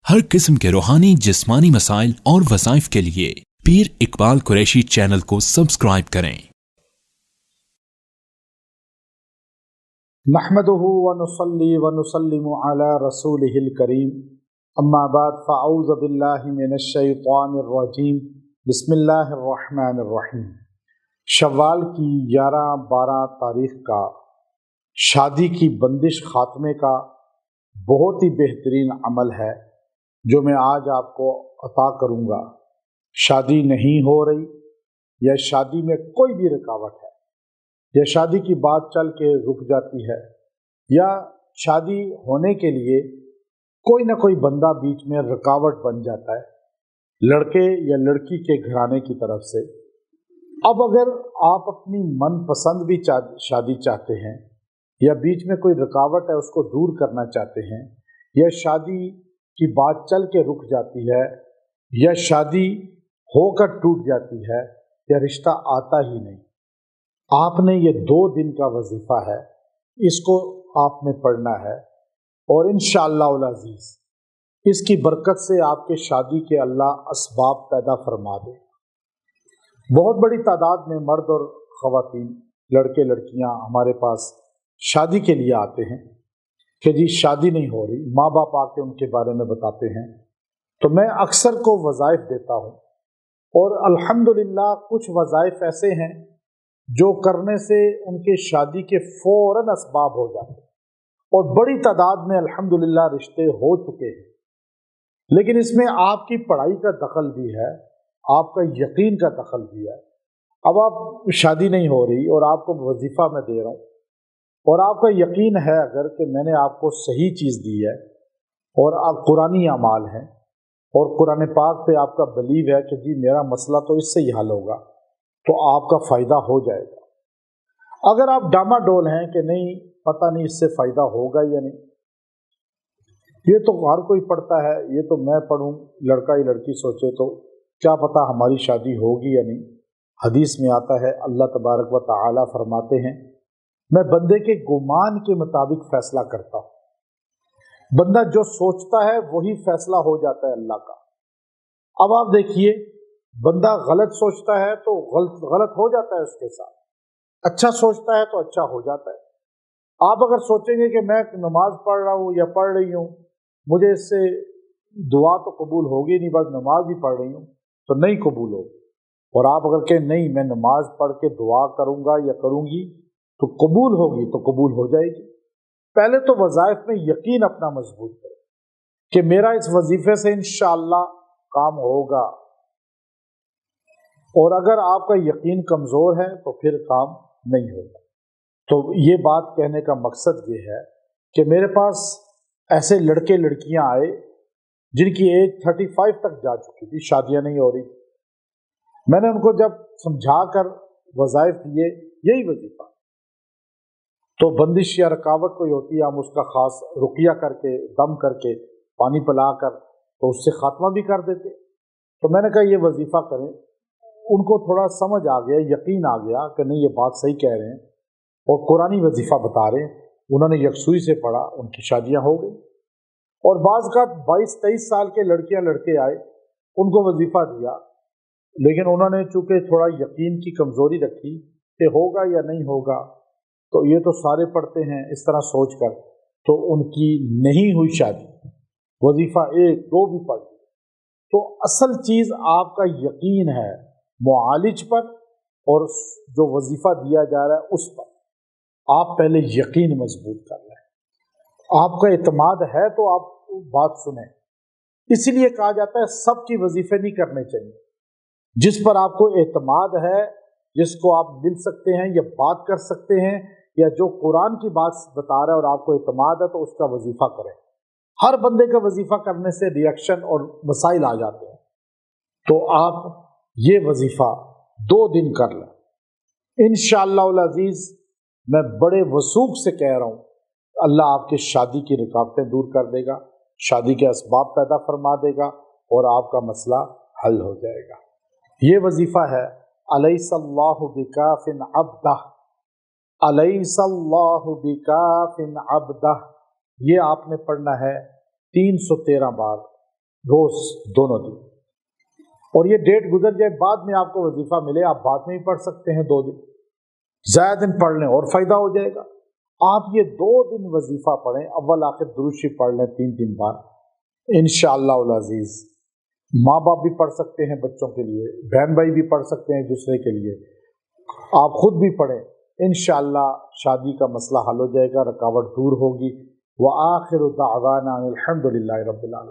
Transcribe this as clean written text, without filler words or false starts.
हर किस्म के रूहानी जिस्मानी मसाइल और वज़ाइफ के लिए पीर इकबाल कुरैशी चैनल को सब्सक्राइब करें। नहमदुहु व नुसल्ली व नुसल्लिमु अला रसूलिहिल करीम, अम्मा बाद फ़अऊज़ु बिल्लाहि मिनश शैतानिर रजीम, बिस्मिल्लाहिर रहमानिर रहीम। शव्वाल की 11-12 तारीख का शादी की बंदिश खात्मे का बहुत ही बेहतरीन अमल है जो मैं आज आपको अता करूँगा। शादी नहीं हो रही या शादी में कोई भी रुकावट है या शादी की बात चल के रुक जाती है या शादी होने के लिए कोई ना कोई बंदा बीच में रुकावट बन जाता है लड़के या लड़की के घराने की तरफ से। अब अगर आप अपनी मनपसंद भी शादी चाहते हैं या बीच में कोई रुकावट है उसको दूर करना चाहते हैं या शादी की बात चल के रुक जाती है या शादी होकर टूट जाती है या रिश्ता आता ही नहीं, आपने ये 2 दिन का वजीफ़ा है, इसको आपने पढ़ना है और इंशाअल्लाह अज़ीज़ इसकी बरकत से आपके शादी के अल्लाह असबाब पैदा फरमा दे। बहुत बड़ी तादाद में मर्द और ख़वातीन, लड़के लड़कियां हमारे पास शादी के लिए आते हैं कि जी शादी नहीं हो रही, माँ बाप आके उनके बारे में बताते हैं, तो मैं अक्सर को वज़ाइफ देता हूँ और अल्हम्दुलिल्लाह कुछ वज़ाइफ ऐसे हैं जो करने से उनके शादी के फ़ौरन असबाब हो जाते हैं और बड़ी तादाद में अल्हम्दुलिल्लाह रिश्ते हो चुके हैं। लेकिन इसमें आपकी पढ़ाई का दखल भी है, आपका यकीन का दखल भी है। अब आप शादी नहीं हो रही और आपको वजीफ़ा मैं दे रहा हूँ और आपका यकीन है अगर कि मैंने आपको सही चीज़ दी है और आप कुरानी अमाल हैं और कुरान पाक पे आपका बिलीव है कि जी मेरा मसला तो इससे ही हल होगा, तो आपका फ़ायदा हो जाएगा। अगर आप डामाडोल हैं कि नहीं पता नहीं इससे फ़ायदा होगा या नहीं, ये तो हर कोई पढ़ता है, ये तो मैं पढ़ूं, लड़का या लड़की सोचे तो क्या पता हमारी शादी होगी या नहीं। हदीस में आता है अल्लाह तबारक व तआला फरमाते हैं मैं बंदे के गुमान के मुताबिक फ़ैसला करता हूँ। बंदा जो सोचता है वही फ़ैसला हो जाता है अल्लाह का। अब आप देखिए, बंदा गलत सोचता है तो गलत हो जाता है उसके साथ, अच्छा सोचता है तो अच्छा हो जाता है। आप अगर सोचेंगे कि मैं नमाज पढ़ रहा हूँ या पढ़ रही हूँ, मुझे इससे दुआ तो कबूल होगी नहीं, बस नमाज ही पढ़ रही हूँ, तो नहीं कबूल होगी। और आप अगर कहें नहीं मैं नमाज पढ़ के दुआ करूँगा या करूँगी तो कबूल होगी, तो कबूल हो जाएगी। पहले तो वज़ाइफ में यकीन अपना मजबूत करें कि मेरा इस वजीफे से इंशाअल्लाह काम होगा, और अगर आपका यकीन कमज़ोर है तो फिर काम नहीं होगा। तो ये बात कहने का मकसद ये है कि मेरे पास ऐसे लड़के लड़कियां आए जिनकी एज 35 तक जा चुकी थी, शादियां नहीं हो रही। मैंने उनको जब समझा कर वज़ाइफ दिए यही वजीफा, तो बंदिश या रुकावट कोई होती है हम उसका ख़ास रुकिया करके दम करके पानी पिला कर तो उससे ख़ात्मा भी कर देते। तो मैंने कहा ये वजीफ़ा करें, उनको थोड़ा समझ आ गया, यकीन आ गया कि नहीं ये बात सही कह रहे हैं और कुरानी वजीफ़ा बता रहे हैं। उन्होंने यकसुई से पढ़ा, उनकी शादियां हो गई। और बाज़ का 22-23 साल के लड़कियां लड़के आए, उनको वजीफ़ा दिया, लेकिन उन्होंने चूँकि थोड़ा यकीन की कमज़ोरी रखी कि होगा या नहीं होगा, तो ये तो सारे पढ़ते हैं इस तरह सोच कर, तो उनकी नहीं हुई शादी। वजीफ़ा 1-2 भी पढ़ ली। तो असल चीज़ आपका यकीन है मुआलिज पर और जो वजीफ़ा दिया जा रहा है उस पर। आप पहले यकीन मजबूत कर लें। आपका एतमाद है तो आप बात सुने। इसीलिए कहा जाता है सबकी वजीफ़े नहीं करने चाहिए। जिस पर आपको एतमाद है, जिसको आप मिल सकते हैं या बात कर सकते हैं या जो कुरान की बात बता रहा है और आपको एतमाद है, तो उसका वजीफ़ा करें। हर बंदे का वजीफ़ा करने से रिएक्शन और मसाइल आ जाते हैं, तो आप ये वजीफ़ा 2 दिन कर लें। इंशाअल्लाह अज़ीज़ मैं बड़े वसूख से कह रहा हूँ, अल्लाह आपके शादी की रुकावटें दूर कर देगा, शादी के असबाब पैदा फरमा देगा और आपका मसला हल हो जाएगा। ये वजीफ़ा है अलैहिस्सलाहु बिकाफिन अब्दह, अलैहिस्सलाहु बिकाफिन अब्दह। ये आपने पढ़ना है 313 बार روز دونوں دن، اور یہ ڈیٹ گزر جائے بعد میں آپ کو وظیفہ ملے، آپ بعد میں بھی پڑھ سکتے ہیں 2 دن، زیادہ دن پڑھ لیں اور فائدہ ہو جائے گا۔ آپ یہ 2 دن وظیفہ پڑھیں، اول آخر درود شریف پڑھ لیں 3 بار انشاءاللہ العزیز۔ ماں باپ بھی پڑھ سکتے ہیں بچوں کے لیے، بہن بھائی بھی پڑھ سکتے ہیں دوسرے کے لیے، آپ خود بھی پڑھیں، انشاءاللہ شادی کا مسئلہ حل ہو جائے گا، رکاوٹ دور ہوگی۔ وآخر دعوانا الحمدللہ رب العالمین۔